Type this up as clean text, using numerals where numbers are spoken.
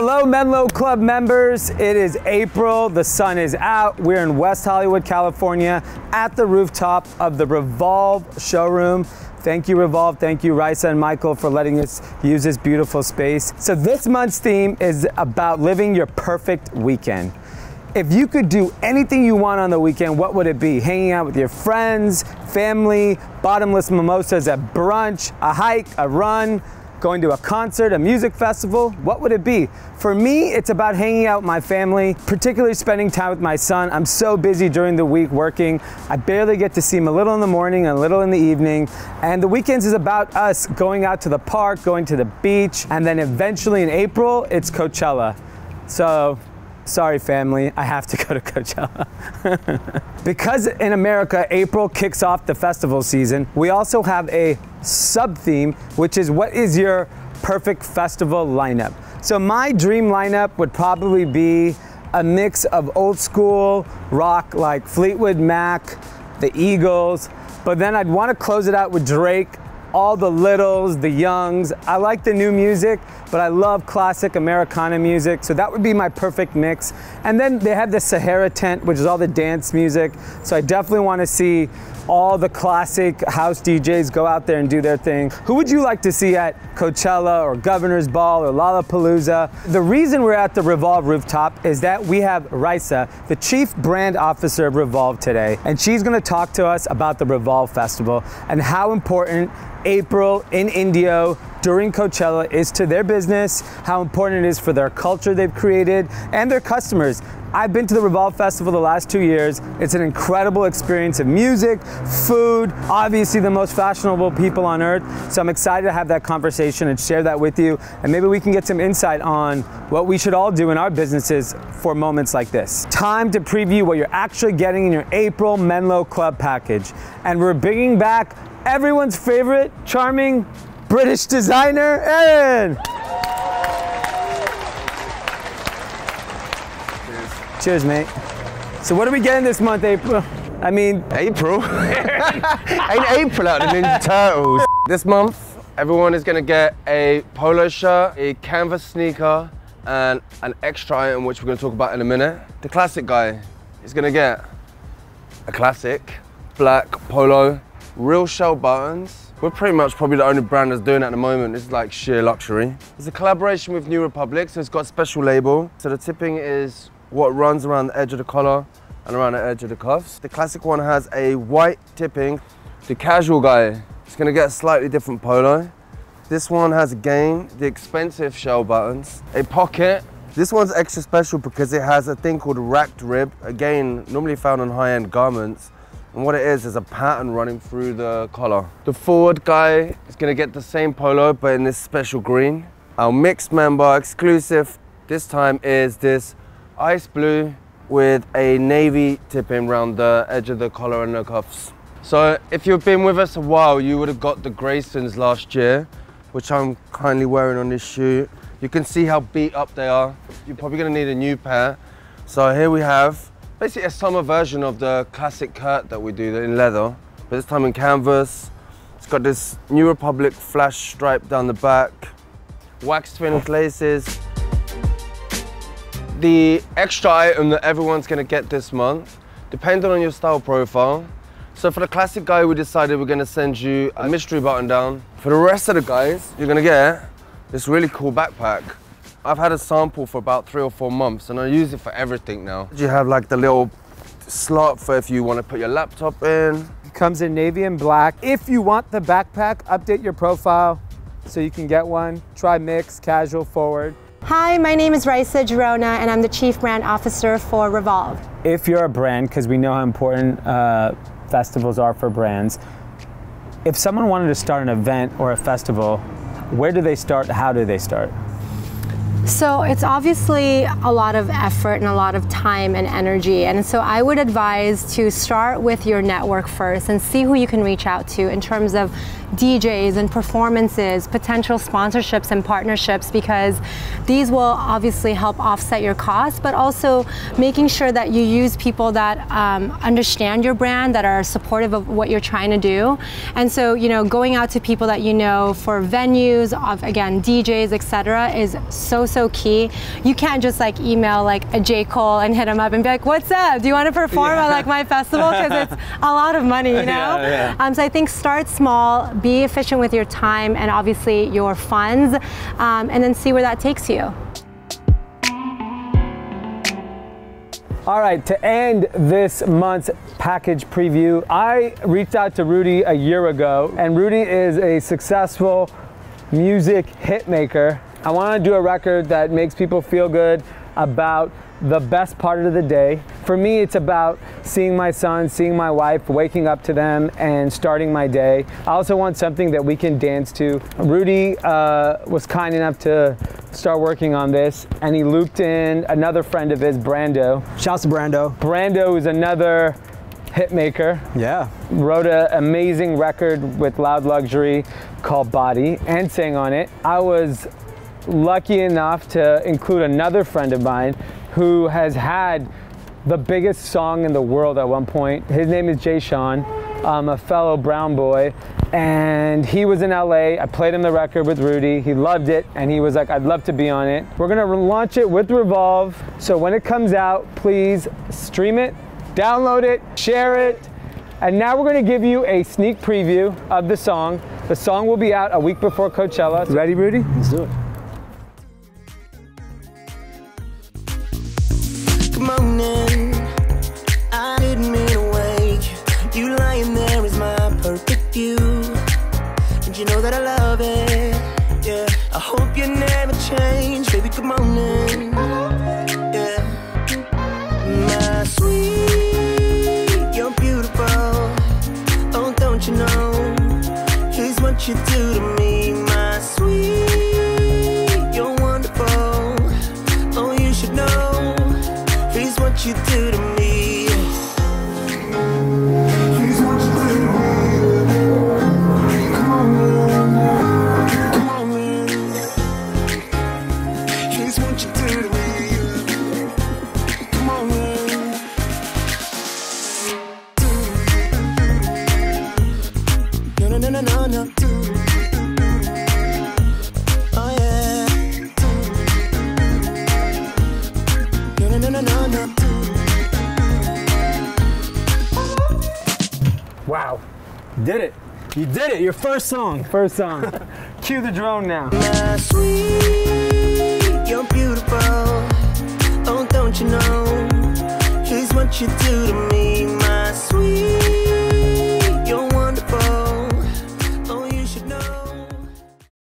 Hello Menlo Club members, it is April, the sun is out, we're in West Hollywood, California at the rooftop of the REVOLVE showroom. Thank you REVOLVE, thank you Raissa and Michael for letting us use this beautiful space. So this month's theme is about living your perfect weekend. If you could do anything you want on the weekend, what would it be? Hanging out with your friends, family, bottomless mimosas at brunch, a hike, a run, going to a concert, a music festival, what would it be? For me, it's about hanging out with my family, particularly spending time with my son. I'm so busy during the week working. I barely get to see him a little in the morning and a little in the evening. And the weekends is about us going out to the park, going to the beach, and then eventually in April, it's Coachella. So, sorry family, I have to go to Coachella. Because in America, April kicks off the festival season, we also have a sub-theme, which is what is your perfect festival lineup? So my dream lineup would probably be a mix of old school rock like Fleetwood Mac, the Eagles, but then I'd want to close it out with Drake, all the littles, the youngs. I like the new music, but I love classic Americana music, so that would be my perfect mix. And then they have the Sahara tent, which is all the dance music, so I definitely want to see all the classic house DJs go out there and do their thing. Who would you like to see at Coachella or Governor's Ball or Lollapalooza? The reason we're at the REVOLVE rooftop is that we have Raissa, the Chief Brand Officer of REVOLVE today, and she's gonna talk to us about the REVOLVE Festival and how important April in Indio during Coachella is to their business, how important it is for their culture they've created, and their customers. I've been to the REVOLVE Festival the last 2 years. It's an incredible experience of music, food, obviously the most fashionable people on earth. So I'm excited to have that conversation and share that with you. And maybe we can get some insight on what we should all do in our businesses for moments like this. Time to preview what you're actually getting in your April Menlo Club package. And we're bringing back everyone's favorite charming British designer, Erin. Cheers, mate. So what are we getting this month, April? I mean... April? Ain't April out the Ninja Turtles. This month, everyone is gonna get a polo shirt, a canvas sneaker, and an extra item which we're gonna talk about in a minute. The classic guy is gonna get a classic black polo, real shell buttons. We're pretty much probably the only brand that's doing it at the moment. It's like sheer luxury. It's a collaboration with New Republic, so it's got a special label. So the tipping is what runs around the edge of the collar and around the edge of the cuffs. The classic one has a white tipping. The casual guy is gonna get a slightly different polo. This one has again the expensive shell buttons, a pocket. This one's extra special because it has a thing called racked rib, again normally found on high-end garments. And what it is a pattern running through the collar. The forward guy is gonna get the same polo, but in this special green. Our mixed member exclusive this time is this ice blue with a navy tipping around the edge of the collar and the cuffs. So if you've been with us a while, you would have got the Graysons last year, which I'm kindly wearing on this shoe. You can see how beat up they are. You're probably gonna need a new pair. So here we have basically a summer version of the classic Kurt that we do in leather, but this time in canvas. It's got this New Republic flash stripe down the back, wax finished laces. The extra item that everyone's gonna get this month, depending on your style profile. So for the classic guy, we decided we're gonna send you a mystery button down. For the rest of the guys, you're gonna get this really cool backpack. I've had a sample for about 3 or 4 months and I use it for everything now. You have like the little slot for if you want to put your laptop in. It comes in navy and black. If you want the backpack, update your profile so you can get one. Try mix, casual, forward. Hi, my name is Raissa Gerona and I'm the Chief Brand Officer for REVOLVE. If you're a brand, because we know how important festivals are for brands, if someone wanted to start an event or a festival, where do they start? How do they start? So it's obviously a lot of effort and a lot of time and energy, and so I would advise to start with your network first and see who you can reach out to in terms of DJs and performances, potential sponsorships and partnerships, because these will obviously help offset your costs, but also making sure that you use people that understand your brand, that are supportive of what you're trying to do. And so, you know, going out to people that you know for venues, of again, DJs, etc., is so so key. You can't just like email like a J. Cole and hit him up and be like, what's up? Do you want to perform at like my festival? Because it's a lot of money, you know? So I think start small, be efficient with your time and obviously your funds, and then see where that takes you. All right, to end this month's package preview, I reached out to Rudy a year ago, and Rudy is a successful music hit maker. I want to do a record that makes people feel good about the best part of the day. For me, it's about seeing my son, seeing my wife, waking up to them and starting my day. I also want something that we can dance to. Rudy was kind enough to start working on this, and he looped in another friend of his, Brando. Shouts to Brando. Brando is another hit maker. Yeah. Wrote an amazing record with Loud Luxury called Body and sang on it. I was lucky enough to include another friend of mine who has had the biggest song in the world at one point. His name is Jay Sean, a fellow brown boy, and he was in LA. I played him the record with Rudy. He loved it, and he was like, I'd love to be on it. We're gonna launch it with Revolve, so when it comes out, please stream it, download it, share it, and now we're gonna give you a sneak preview of the song. The song will be out a week before Coachella. Ready, Rudy? Let's do it. Morning, I didn't mean to wake you. You lying there is my perfect view, and you know that I love it. Yeah, I hope you never change, baby. Good morning, yeah, my sweet, you're beautiful. Oh, don't you know? Here's what you do to me, my sweet, you're wonderful. Oh, you should know. Here's what you do to me. Here's what you do to me. Come on, man. Come on, man. Here's what you do to me. Come on, man. No, no, no, no, no, no. Oh, yeah. No, no, no, no, no. Wow, Did it. You did it. Your first song. first song. Cue the drone now. My sweet, you're beautiful. Oh, don't you know? Here's what you do to me.